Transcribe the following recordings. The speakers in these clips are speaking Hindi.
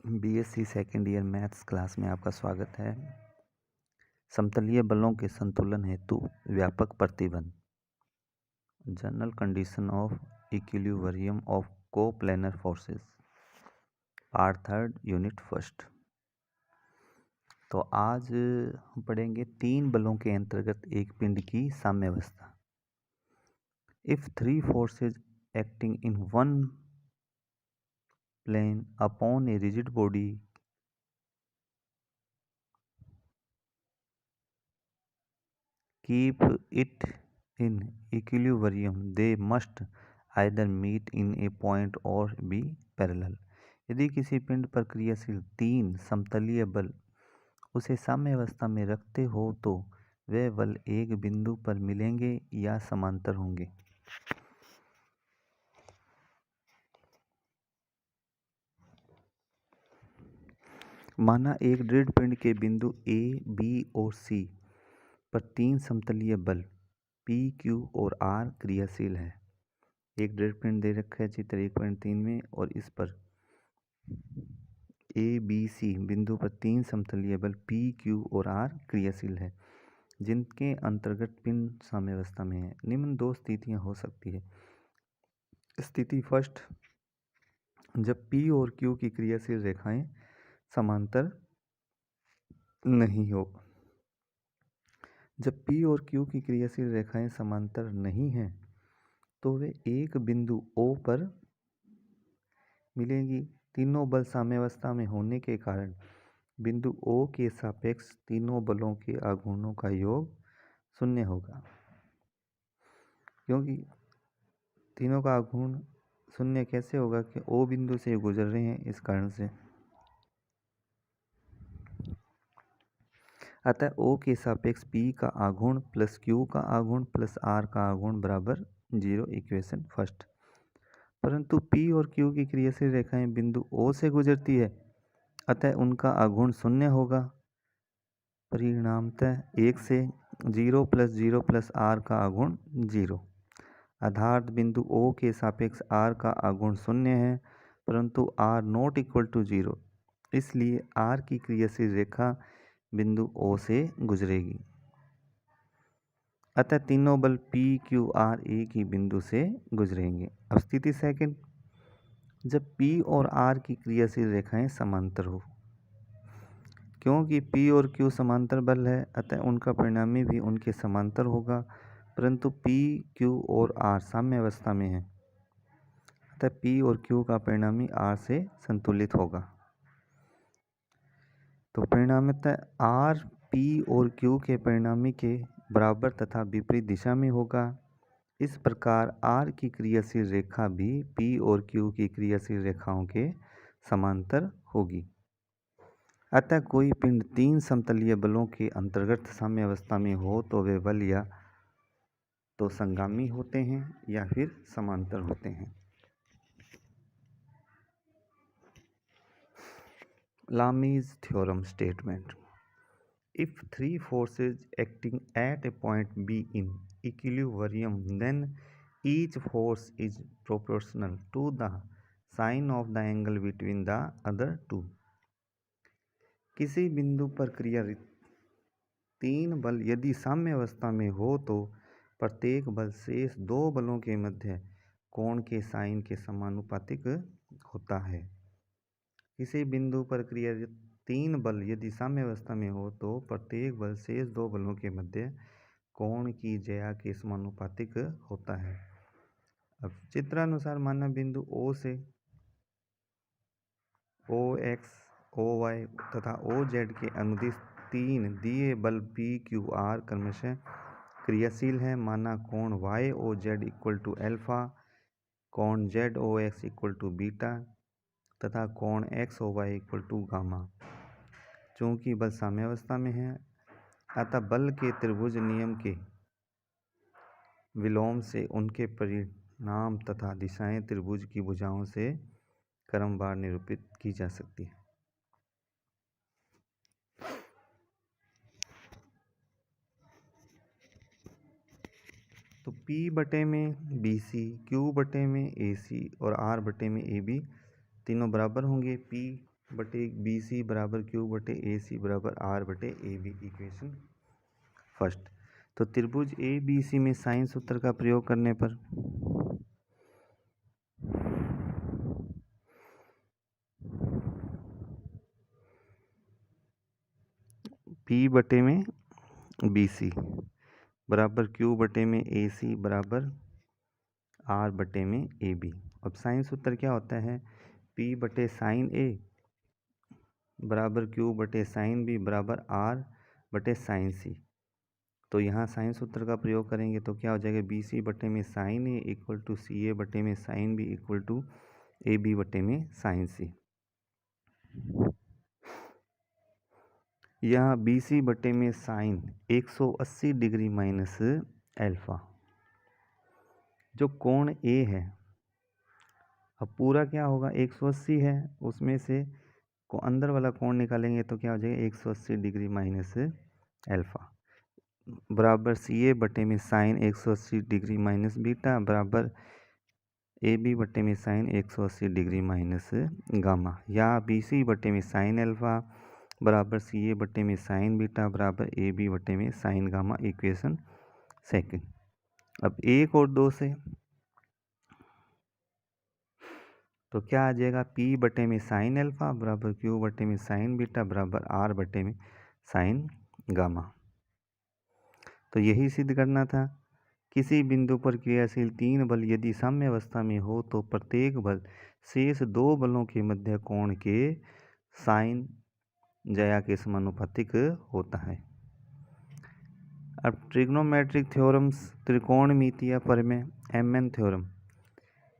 BSc second year maths class में आपका स्वागत है। समतलीय बलों के संतुलन हेतु व्यापक प्रतिबंध, general condition of equilibrium of coplanar forces, part third, unit first. तो आज हम पढ़ेंगे तीन बलों के अंतर्गत एक पिंड की साम्यावस्था। If three forces acting in one plane upon a rigid body keep it in equilibrium, they must either meet in a point or be parallel। यदि किसी पिंड पर क्रियाशील तीन समतलीय बल उसे साम्य अवस्था में रखते हो तो वे बल एक बिंदु पर मिलेंगे या समांतर होंगे। माना एक दृढ़ पिंड के बिंदु ए, बी और सी पर तीन समतलीय बल P, Q और R क्रियाशील है। एक दृढ़ पिंड दे रखा है चित्र 1.3 में और इस पर A, B, C बिंदु पर तीन समतलीय बल P, Q और R क्रियाशील है जिनके अंतर्गत पिंड साम्यावस्था में है। निम्न दो स्थितियां हो सकती है। स्थिति फर्स्ट, जब P और Q की क्रियाशील रेखाएं समांतर नहीं हो। जब P और Q की क्रियाशील रेखाएं समांतर नहीं हैं तो वे एक बिंदु O पर मिलेंगी। तीनों बल साम्यावस्था में होने के कारण बिंदु O के सापेक्ष तीनों बलों के आघूर्णों का योग शून्य होगा, क्योंकि तीनों का आघूर्ण शून्य कैसे होगा कि O बिंदु से गुजर रहे हैं, इस कारण से। अतः O के सापेक्ष P का आघूर्ण प्लस Q का आघूर्ण प्लस R का आघूर्ण बराबर 0, इक्वेशन फर्स्ट। परंतु P और Q की क्रियाशील रेखाएं बिंदु O से गुजरती है, अतः उनका आघूर्ण शून्य होगा। परिणामतः 1 से 0 प्लस 0 प्लस R का आघूर्ण 0। अर्थात बिंदु O के सापेक्ष R का आघूर्ण शून्य है, परंतु R नॉट इक्वल टू 0, इसलिए R की क्रियाशील रेखा बिंदु O से गुजरेगी। अतः तीनों बल P, Q, R एक ही बिंदु से गुजरेंगे। अब स्थिति सेकंड, जब P और R की क्रियाशील रेखाएं समांतर हो। क्योंकि P और Q समांतर बल है, अतः उनका परिणामी भी उनके समांतर होगा, परंतु P, Q और R साम्य अवस्था में है, अतः P और Q का परिणामी R से संतुलित होगा। तो परिणामतः R P और Q के परिणामी के बराबर तथा विपरीत दिशा में होगा। इस प्रकार R की क्रियाशील रेखा भी P और Q की क्रियाशील रेखाओं के समांतर होगी। अतः कोई पिंड तीन समतलीय बलों के अंतर्गत साम्य अवस्था में हो तो वे बल या तो संगामी होते हैं या फिर समांतर होते हैं। Lami's theorem statement, if three forces acting at a point B in equilibrium, then each force is proportional to the sine of the angle between the other two। किसी बिंदु पर क्रियारत तीन बल यदि साम्य अवस्था में हो तो प्रत्येक बल शेष दो बलों के मध्य कोण के साइन के समानुपातिक होता है। किसी बिंदु पर क्रियारत तीन बल यदि साम्य अवस्था में हो तो प्रत्येक बल शेष दो बलों के मध्य कोण की ज्या के समानुपातिक होता है। अब चित्रानुसार माना बिंदु O से OX, OY तथा OZ के अनुदिश तीन दिए बल P, Q, R क्रमशः क्रियाशील है। माना कोण YOZ इक्वल टू अल्फा, कोण ZOX इक्वल टू बीटा तथा कोण XOY इक्वल टू गामा। चूंकि बल साम्यावस्था में है, अतः बल के त्रिभुज नियम के विलोम से उनके परिणाम तथा दिशाएं त्रिभुज की भुजाओं से क्रमवार निरूपित की जा सकती है। तो P बटे में BC, Q बटे में AC और R बटे में AB तीनों बराबर होंगे। P बटे बी सी बराबर क्यू बटे ए सी बराबर आर बटे ए बी, इक्वेशन फर्स्ट। तो त्रिभुज ए बी सी में साइन सूत्र का प्रयोग करने पर पी बटे में बी सी बराबर क्यू बटे में ए सी बराबर आर बटे में ए बी। अब साइन सूत्र क्या होता है, पी बटे साइन ए बराबर क्यू बटे साइन बी बराबर आर बटे साइन सी। तो यहाँ साइन सूत्र का प्रयोग करेंगे तो क्या हो जाएगा, बी सी बटे में sine A equal to C A बटे में sine B equal to A B बटे में साइन सी। यहाँ बी सी बटे में साइन 180 डिग्री माइनस एल्फा, जो कोण ए है, अब पूरा क्या होगा 180 है, उसमें से को अंदर वाला कोण निकालेंगे तो क्या हो जाएगा 180 डिग्री माइनस एल्फा बराबर सी ए बटे में साइन 180 डिग्री माइनस बीटा बराबर ए बी बटे में साइन 180 डिग्री माइनस गामा। या बी सी बटे में साइन एल्फा बराबर सी ए बटे में साइन बीटा बराबर ए बी बटे में साइन गामा, इक्वेशन सेकंड। अब 1 और 2 से तो क्या आ जाएगा, पी बटे में साइन एल्फा बराबर क्यू बटे में साइन बीटा बराबर आर बटे में साइन गामा। तो यही सिद्ध करना था, किसी बिंदु पर क्रियाशील 3 बल यदि साम्य अवस्था में हो तो प्रत्येक बल शेष 2 बलों के मध्य कोण के साइन ज्या के समानुपातिक होता है। अब ट्रिग्नोमेट्रिक थ्योरम्स, त्रिकोणमितीय प्रमेय, MN theorem.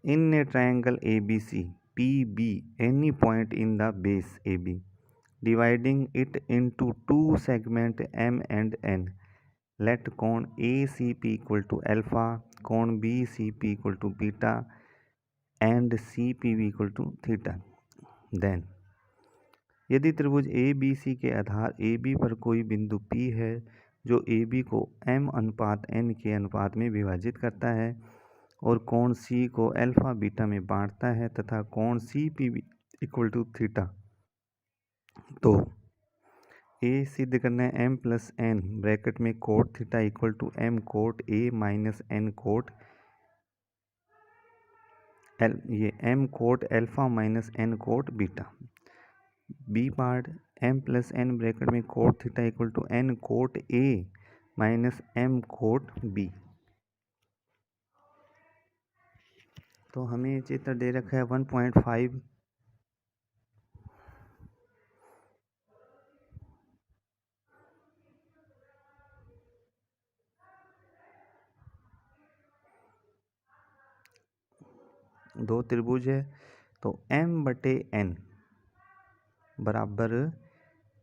In a triangle ABC, PB, any point in the base AB, dividing it into two segments M and N, let कोण ACP equal to alpha, कोण BCP equal to beta, and CPB equal to theta. Then, यदि त्रिभुज ABC के आधार AB पर कोई बिंदु P है जो AB को M अनुपात N के अनुपात में विभाजित करता है और कोण C को अल्फा बीटा में बांटता है तथा कोण CP इक्वल टू थीटा, तो A सिद्ध करना है M प्लस N ब्रैकेट में cot theta equal to M cot A minus N cot ये M cot alpha minus N cot beta. B part M plus N bracket में cot theta equal to N cot A minus M cot B। तो हमें चित्र दे रखा है 1.5, दो त्रिभुज है तो M बटे N बराबर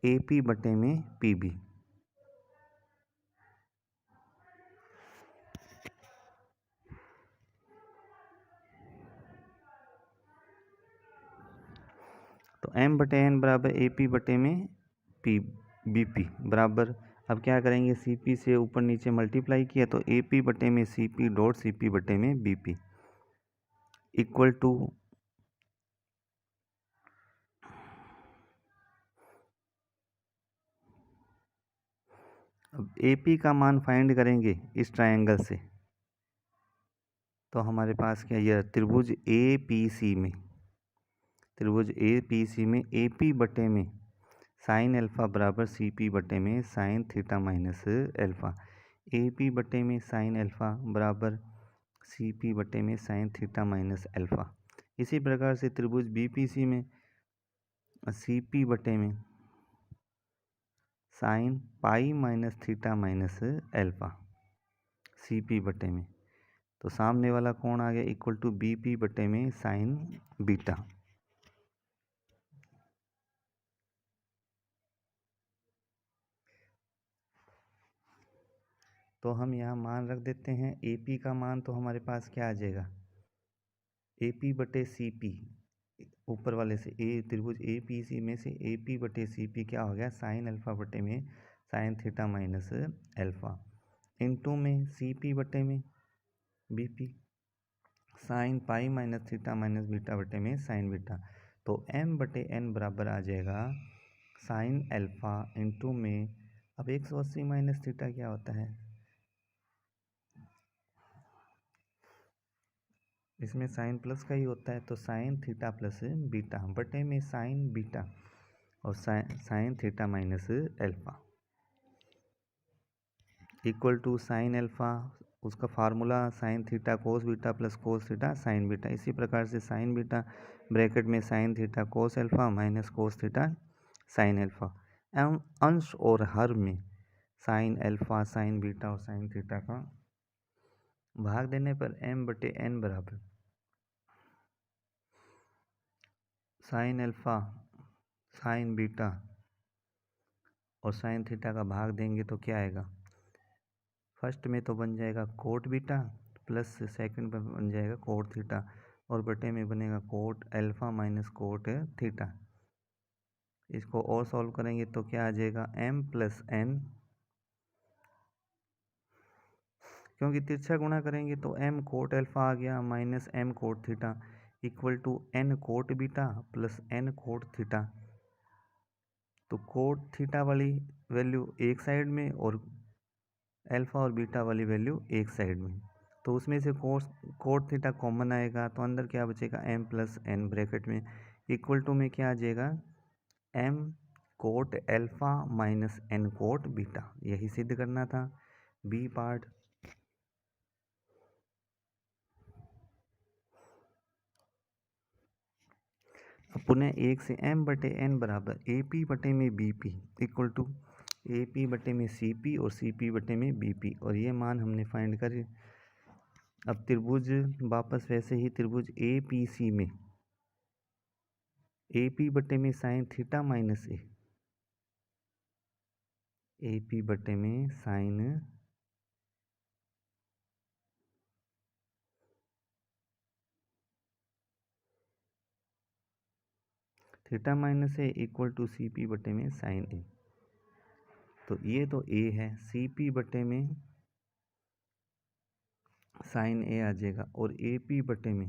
AP बटे में PB। तो M बटे N बराबर AP बटे में BP बराबर, अब क्या करेंगे CP से ऊपर नीचे मल्टीप्लाई किया तो AP बटे में CP डॉट CP बटे में BP इक्वल टू, अब AP का मान फाइंड करेंगे इस ट्रायंगल से, तो हमारे पास क्या, यह त्रिभुज APC में, त्रिभुज APC में AP बटे में साइन अल्फा बराबर CP बटे में sine theta minus alpha, AP बटे में साइन अल्फा बराबर CP बटे में साइन थीटा माइनस अल्फा। इसी प्रकार से त्रिभुज BPC में CP बटे में sine pi minus theta minus alpha CP बटे में, तो सामने वाला कोण आ गया इक्वल टू BP बटे में साइन बीटा। तो हम यहाँ मान रख देते हैं, AP का मान तो हमारे पास क्या आ जाएगा, AP बटे CP, ऊपर वाले से त्रिभुज APC में से AP बटे CP क्या हो गया, साइन अल्फा बटे में sine theta minus alpha, into में CP बटे में BP sign pi minus theta minus beta बटे में साइन बीटा। तो m/n बराबर आ जाएगा साइन अल्फा इंटू में, अब 180 माइनस थीटा क्या होता है, इसमें साइन प्लस का ही होता है, तो साइन थीटा प्लस बीटा बटे में साइन बीटा और sine theta minus alpha equal to sine alpha, उसका formula sine theta cos beta plus cos theta sine beta. इसी प्रकार से साइन बीटा ब्रैकेट में sine theta cos alpha minus cos theta sine alpha, एवं अंश और हर में साइन अल्फा साइन बीटा और साइन थीटा का भाग देने पर m/n बराबर साइन अल्फा साइन बीटा और साइन थीटा का भाग देंगे तो क्या आएगा, फर्स्ट में तो बन जाएगा कोट बीटा प्लस सेकंड में बन जाएगा कोट थीटा और बटे में बनेगा coat alpha minus cot theta. इसको और सॉल्व करेंगे तो क्या आ जाएगा m+n, क्योंकि तिरछा गुणा करेंगे तो m कोट अल्फा आ गया minus m cot theta equal to n cot beta plus n cot theta. तो कोट थीटा वाली वैल्यू एक साइड में और अल्फा और बीटा वाली वैल्यू एक साइड में, तो उसमें से कोट थीटा कॉमन आएगा तो अंदर क्या बचेगा m+n ब्रैकेट में इक्वल टू में क्या आ जाएगा m cot alpha minus n cot beta. यही सिद्ध करना था। बी पार्ट, पुनः 1 से m/n बराबर AP बटे में BP इक्वल टू AP बटे में CP और CP बटे में BP, और ये मान हमने फाइंड कर। अब त्रिभुज वापस वैसे ही त्रिभुज APC में AP बटे में साइन थीटा माइनस AP बटे में sine theta minus equal to CP बटे में साइन A। तो ये तो A है, CP बटे में साइन A आ जाएगा और AP बटे में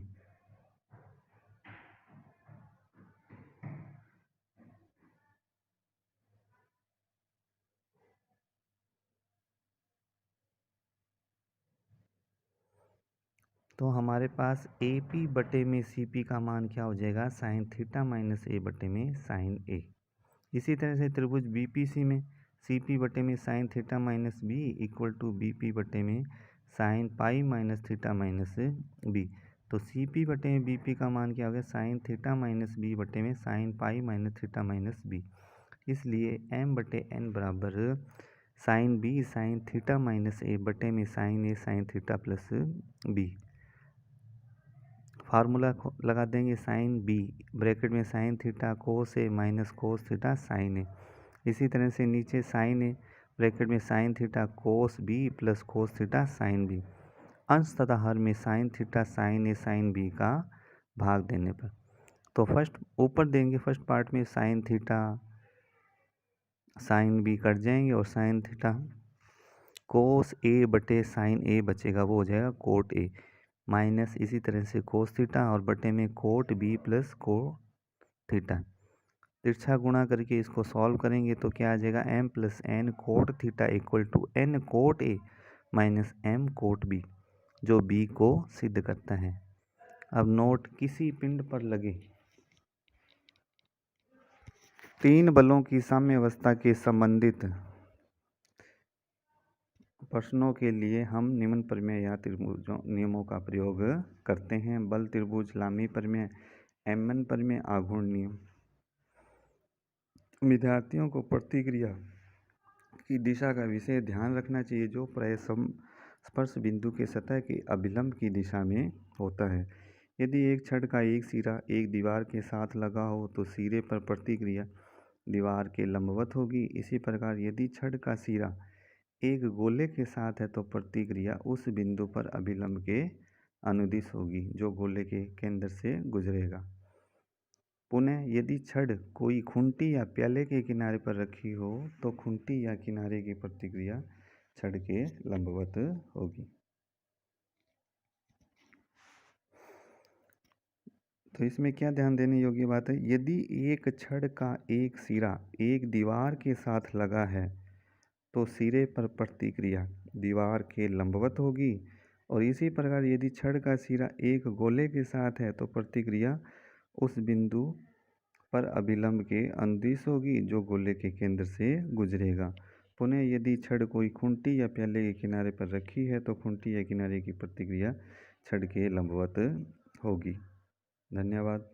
तो हमारे पास AP बटे में CP का मान क्या हो जाएगा साइन थीटा माइनस A बटे में साइन A। इसी तरह से त्रिभुज BPC में CP बटे में sine theta minus B equal to BP बटे में sine pi minus theta minus B। तो CP बटे में BP का मान क्या हो गया साइन थीटा माइनस B बटे में sine pi minus theta minus B। इसलिए m/n बराबर sine B sine theta minus A बटे में sine A sine theta plus B। Formula लगा देंगे साइन B ब्रैकेट में sine theta cos A minus cos theta sine A। इसी तरह से नीचे साइन A ब्रैकेट में sine theta cos B plus cos theta sine B, अंश तथा हर में sine theta sine A sine B का भाग देने पर। तो फर्स्ट ऊपर देंगे फर्स्ट पार्ट में sine theta sine B cut जाएंगे और साइन थीटा कोस A बटे साइन A बचेगा, वो हो जाएगा कोट A माइनस इसी तरह से कोस थीटा और बटे में cot B plus cot theta. तिरछा गुणा करके इसको सॉल्व करेंगे तो क्या आ जाएगा m+n cot theta equal to n cot A minus m cot B, जो B को सिद्ध करता है। अब नोट, किसी पिंड पर लगे 3 बलों की साम्यावस्था के संबंधित प्रश्नों के लिए हम निम्न प्रमेय या त्रिभुजों नियमों का प्रयोग करते हैं। बल त्रिभुज लामी प्रमेय, एमन प्रमेय, आघूर्ण नियम। विद्यार्थियों को प्रतिक्रिया की दिशा का विशेष ध्यान रखना चाहिए जो प्राय स्पर्श बिंदु के सतह के अभिलंब की दिशा में होता है। यदि एक छड़ का एक सिरा एक दीवार के साथ लगा हो तो सिरे पर प्रतिक्रिया दीवार के लंबवत होगी। इसी प्रकार यदि छड़ का सिरा एक गोले के साथ है तो प्रतिक्रिया उस बिंदु पर अभिलंब के अनुदिश होगी जो गोले के केंद्र से गुजरेगा। पुनः यदि छड़ कोई खूंटी या प्याले के किनारे पर रखी हो तो खूंटी या किनारे की प्रतिक्रिया छड़ के लंबवत होगी। तो इसमें क्या ध्यान देने योग्य बात है, यदि एक छड़ का एक सिरा एक दीवार के साथ लगा है तो सिरे पर प्रतिक्रिया दीवार के लंबवत होगी, और इसी प्रकार यदि छड़ का सिरा एक गोले के साथ है तो प्रतिक्रिया उस बिंदु पर अभिलंब के अनुदिश होगी जो गोले के केंद्र से गुजरेगा। पुनः यदि छड़ कोई खूंटी या प्याले के किनारे पर रखी है तो खूंटी या किनारे की प्रतिक्रिया छड़ के लंबवत होगी। धन्यवाद।